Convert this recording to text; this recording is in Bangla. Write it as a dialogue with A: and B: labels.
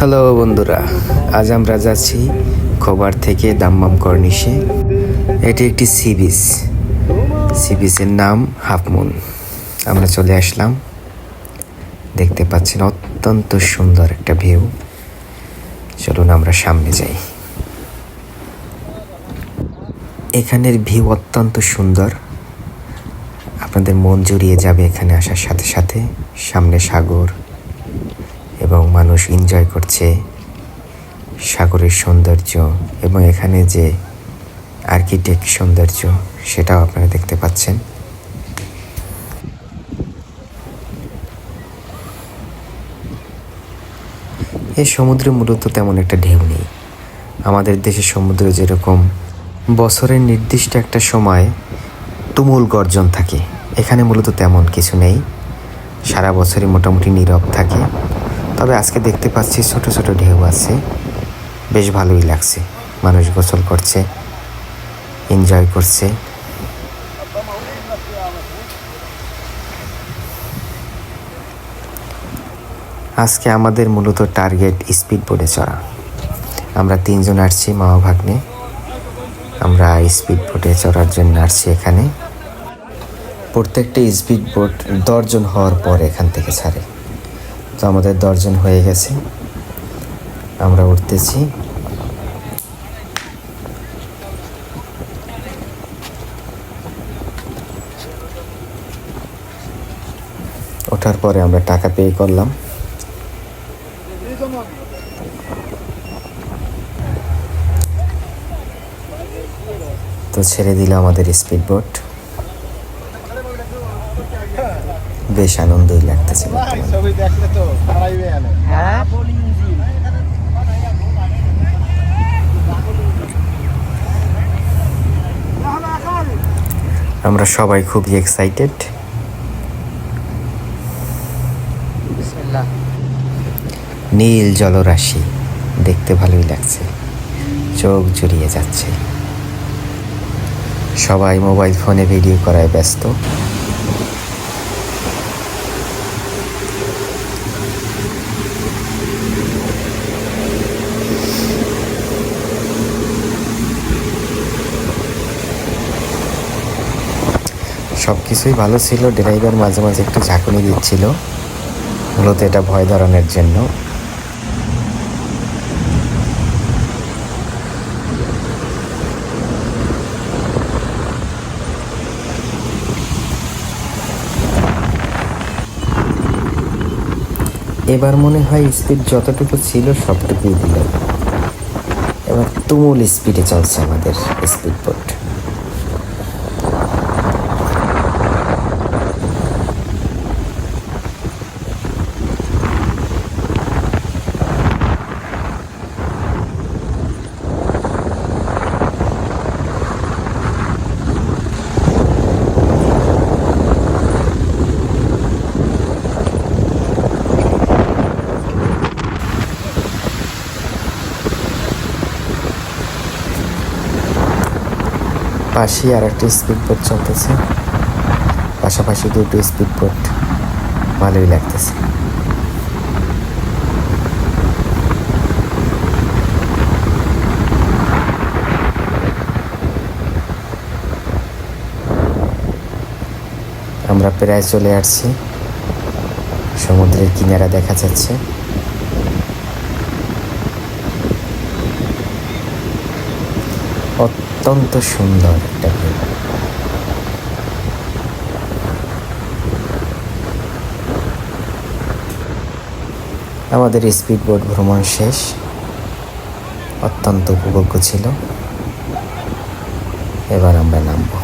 A: হ্যালো বন্ধুরা, আজ আমরা যাচ্ছি খোবার থেকে দাম্মাম কর্নিশে। এটি একটি সি বিচ। সি বিচের নাম হাফ মুন। আমরা চলে আসলাম। দেখতে পাচ্ছেন অত্যন্ত সুন্দর একটা ভিউ। চলুন আমরা সামনে যাই। এখানের ভিউ অত্যন্ত সুন্দর, আপনাদের মন জুড়িয়ে যাবে এখানে আসার সাথে সাথে। সামনে সাগর এবং মানুষ এনজয় করছে সাগরের সৌন্দর্য, এবং এখানে যে আর্কিটেক্ট সৌন্দর্য সেটাও আপনারা দেখতে পাচ্ছেন। এই সমুদ্রে মূলত তেমন একটা ঢেউ নেই। আমাদের দেশের সমুদ্রে যেরকম বছরের নির্দিষ্ট একটা সময় তুমুল গর্জন থাকে, এখানে মূলত তেমন কিছু নেই। সারা বছরই মোটামুটি নীরব থাকে। তবে আজকে দেখতে পাচ্ছি ছোট ছোট ঢেউ আছে, বেশ ভালোই লাগছে। মানুষ গোসল করছে, এনজয় করছে। আজকে আমাদের মূলত টার্গেট স্পিড বোটে চড়া। আমরা 3 জন আসছি, মামা ভাগ্নে। আমরা স্পিড বোটে চড়ার জন্য আসছি এখানে। প্রত্যেকটা স্পিড বোট 10 জন হওয়ার পর এখান থেকে ছাড়ে। তো আমাদের 10 জন হয়ে গেছে, আমরা উঠতেছি। ওঠার পরে আমরা টাকা পে করলাম। তো ছেড়ে দিল আমাদের স্পিড বোট। বেশ আনন্দই লাগতেছে। আমরা সবাই খুবই এক্সাইটেড। নীল জলরাশি দেখতে ভালোই লাগছে, চোখ জুড়িয়ে যাচ্ছে। সবাই মোবাইল ফোনে ভিডিও করায় ব্যস্ত। সব কিছুই ভালো ছিল। ড্রাইভার মাঝে মাঝে একটু ঝাঁকুনি দিচ্ছিল, মূলত এটা ভয় ধরানোর জন্য। এবার মনে হয় স্পিড যতটুকু ছিল সবটুকুই দিল। এবার তুমুল স্পিডে চলছে আমাদের স্পিড বোট। পাশেই আর একটা স্পিড বোট চলতেছে, পাশাপাশি দুটো স্পিড বোট। ভালোই লাগতেছে। আমরা প্রায় চলে আসছি, সমুদ্রের কিনারা দেখা যাচ্ছে। অত্যন্ত সুন্দর একটা ভিউ। আমাদের স্পিড বোট ভ্রমণ শেষ, অত্যন্ত উপভোগ্য ছিল। এবার আমরা নামবো।